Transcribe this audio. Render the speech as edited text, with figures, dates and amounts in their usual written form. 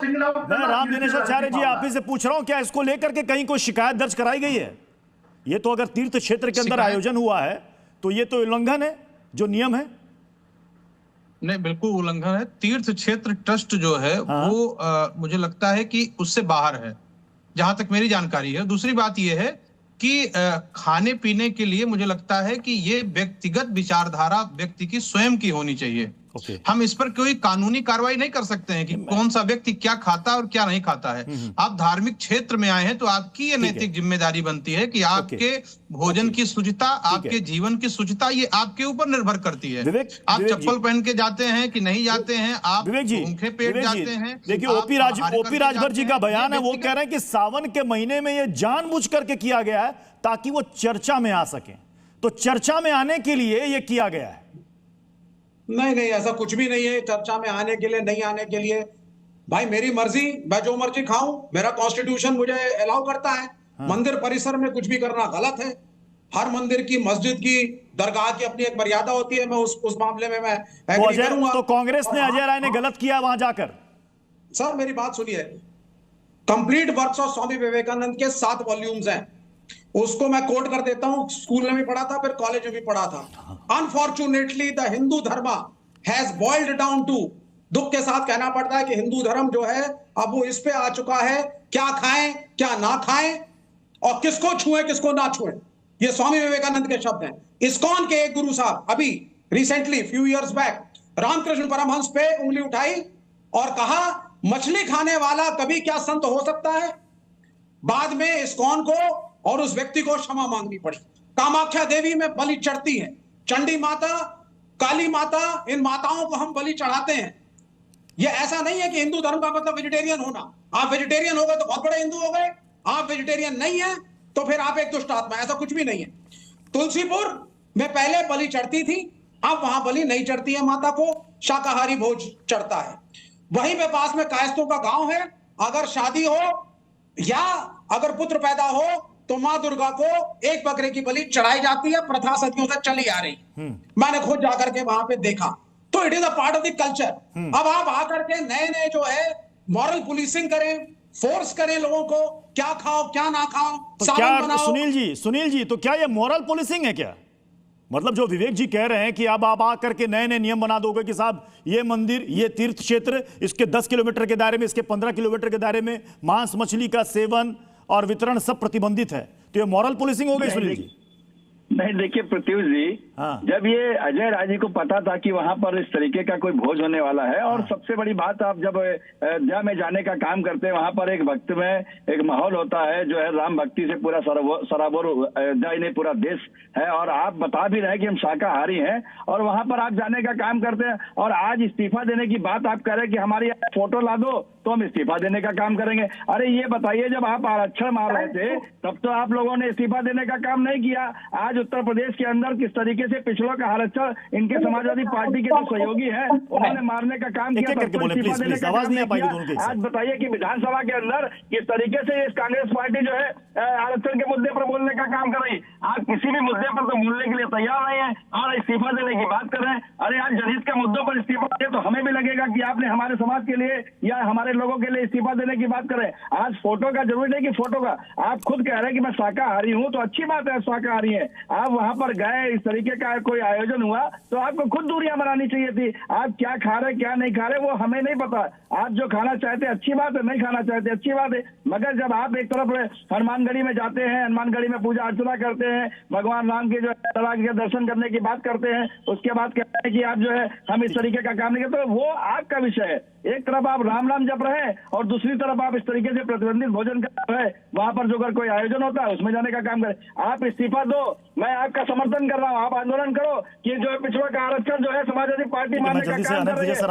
Single out मैं राम दिनेशाचार्य जी आप ही से पूछ रहा हूं, क्या इसको लेकर के कहीं कोई शिकायत दर्ज कराई गई है? ये तो अगर तीर्थ क्षेत्र के अंदर आयोजन हुआ है तो ये तो उल्लंघन है जो नियम है। नहीं, बिल्कुल उल्लंघन है। तीर्थ क्षेत्र ट्रस्ट जो है वो मुझे लगता है कि उससे बाहर है, जहां तक मेरी जानकारी है। दूसरी बात यह है कि खाने पीने के लिए मुझे लगता है कि ये व्यक्तिगत विचारधारा व्यक्ति की स्वयं की होनी चाहिए। हम इस पर कोई कानूनी कार्रवाई नहीं कर सकते हैं कि कौन सा व्यक्ति क्या खाता है और क्या नहीं खाता है। आप धार्मिक क्षेत्र में आए हैं तो आपकी ये नैतिक जिम्मेदारी बनती है कि आपके भोजन की शुचिता, आपके जीवन की शुचिता, ये आपके ऊपर निर्भर करती है। आप चप्पल पहन के जाते हैं कि नहीं जाते हैं, आप भूखे पेट जाते हैं। देखिए ओपी राजभर जी का बयान है, वो कह रहे हैं कि सावन के महीने में ये जानबूझ करके किया गया है ताकि वो चर्चा में आ सके। तो चर्चा में आने के लिए ये किया गया है। नहीं नहीं, ऐसा कुछ भी नहीं है। चर्चा में आने के लिए, नहीं आने के लिए, भाई मेरी मर्जी, मैं जो मर्जी खाऊं, मेरा कॉन्स्टिट्यूशन मुझे अलाउ करता है। मंदिर परिसर में कुछ भी करना गलत है। हर मंदिर की, मस्जिद की, दरगाह की अपनी एक मर्यादा होती है। मैं उस मामले में मैं एग्री करूंगा। तो कांग्रेस ने, अजय राय ने गलत किया वहां जाकर। सर मेरी बात सुनिए, complete works of Swami Vivekananda के 7 वॉल्यूम्स हैं। उसको मैं कोट कर देता हूं, स्कूल में भी पढ़ा था, फिर कॉलेज में भी पढ़ा था। अनफॉर्चुनेटली द हिंदू धर्म हैज बॉइल्ड डाउन टू, दुख के साथ कहना पड़ता है कि हिंदू धर्म जो है अब वो इस पे आ चुका है, क्या खाएं क्या ना खाएं और किसको छुएं किसको ना छुएं। ये स्वामी विवेकानंद के शब्द हैं। इस्कॉन के एक गुरु साहब अभी recently few years back Ramakrishna Paramahamsa पे उंगली उठाई और कहा मछली खाने वाला कभी क्या संत हो सकता है। बाद में इस्कॉन को और उस व्यक्ति को क्षमा मांगनी पड़ी। कामाख्या देवी में बलि चढ़ती है, चंडी माता, काली माता, इन माताओं को हम बलि चढ़ाते हैं। यह ऐसा नहीं है कि हिंदू धर्म का मतलब वेजिटेरियन होना। आप वेजिटेरियन हो गए तो बहुत बड़े हिंदू हो गए, आप वेजिटेरियन नहीं है तो फिर आप एक दुष्ट आत्मा। ऐसा कुछ भी नहीं है। तुलसीपुर में पहले बलि चढ़ती थी, अब वहां बलि नहीं चढ़ती है, माता को शाकाहारी भोज चढ़ता है। वहीं पे पास में कायस्तों का गांव है, अगर शादी हो या अगर पुत्र पैदा हो तो मां दुर्गा को एक बकरे की बलि चढ़ाई जाती है। प्रथा सदियों से चली आ रही। मैंने खुद जाकर के वहां पे देखा, तो it is a part of the culture. अब आप आकर के नए नए जो है मॉरल पुलिसिंग करें, फोर्स करें लोगों को, क्या खाओ क्या ना खाओ, तो क्या सुनील जी तो क्या ये मॉरल पुलिसिंग है क्या? मतलब जो विवेक जी कह रहे हैं कि अब आप आकर के नए नए नियम बना दोगे कि साहब ये मंदिर, ये तीर्थ क्षेत्र, इसके 10 किलोमीटर के दायरे में, इसके 15 किलोमीटर के दायरे में मांस मछली का सेवन और वितरण सब प्रतिबंधित है, तो ये मॉरल पुलिसिंग हो गई सुनील जी? नहीं देखिए प्रत्युष जी, जब ये अजय राय जी को पता था कि वहां पर इस तरीके का कोई भोज होने वाला है, और सबसे बड़ी बात, आप जब अयोध्या में जाने का काम करते हैं, वहां पर एक भक्त में एक माहौल होता है जो है राम भक्ति से पूरा सराबोर अयोध्या ही नहीं पूरा देश है। और आप बता भी रहे हैं कि हम शाकाहारी हैं और वहां पर आप जाने का काम करते हैं, और आज इस्तीफा देने की बात आप कह रहे हैं कि हमारी फोटो ला दो तो हम इस्तीफा देने का काम करेंगे। अरे ये बताइए, जब आप आरक्षण मार रहे थे तब तो आप लोगों ने इस्तीफा देने का काम नहीं किया। आज उत्तर प्रदेश के अंदर किस तरीके से पिछड़ों का आरक्षण इनके समाजवादी पार्टी के जो सहयोगी हैं उन्होंने मारने का काम किया, तब तो इस्तीफा देने का काम नहीं किया। आज बताइए कि विधानसभा के अंदर किस तरीके से इस कांग्रेस पार्टी जो है आरक्षण के मुद्दे पर बोलने का काम कर रही। आज किसी भी मुद्दे पर तो बोलने के लिए तैयार नहीं है और इस्तीफा देने की बात कर रहे हैं। अरे आज जनहित के मुद्दों पर इस्तीफा दे तो हमें भी लगेगा कि आपने हमारे समाज के लिए या हमारे लोगों के लिए इस्तीफा देने की बात करें। आज फोटो का जरूरी नहीं कि फोटो का, आप खुद कह रहे हैं कि मैं शाकाहारी हूं, तो अच्छी बात है शाकाहारी है। आप वहां पर गए, इस तरीके का कोई आयोजन हुआ तो आपको खुद दूरियां बनानी चाहिए थी। आप क्या खा रहे क्या नहीं खा रहे वो हमें नहीं पता। आप जो खाना चाहते अच्छी बात है, नहीं खाना चाहते अच्छी बात है, मगर जब आप एक तरफ हनुमानगढ़ी में जाते हैं, हनुमानगढ़ी में पूजा अर्चना करते हैं, भगवान राम के जो के दर्शन करने की बात करते हैं, उसके बाद कहते हैं कि आप जो है हम इस तरीके का काम नहीं करते, तो वो आपका विषय है। एक तरफ आप राम राम जप रहे हैं और दूसरी तरफ आप इस तरीके से प्रतिबंधित भोजन कर रहे हैं। वहां पर जो अगर कोई आयोजन होता है उसमें जाने का काम करें। आप इस्तीफा दो, मैं आपका समर्थन कर रहा हूं, आप आंदोलन करो कि जो पिछड़ों का आरक्षण जो है समाजवादी पार्टी मानने का काम कर रही है।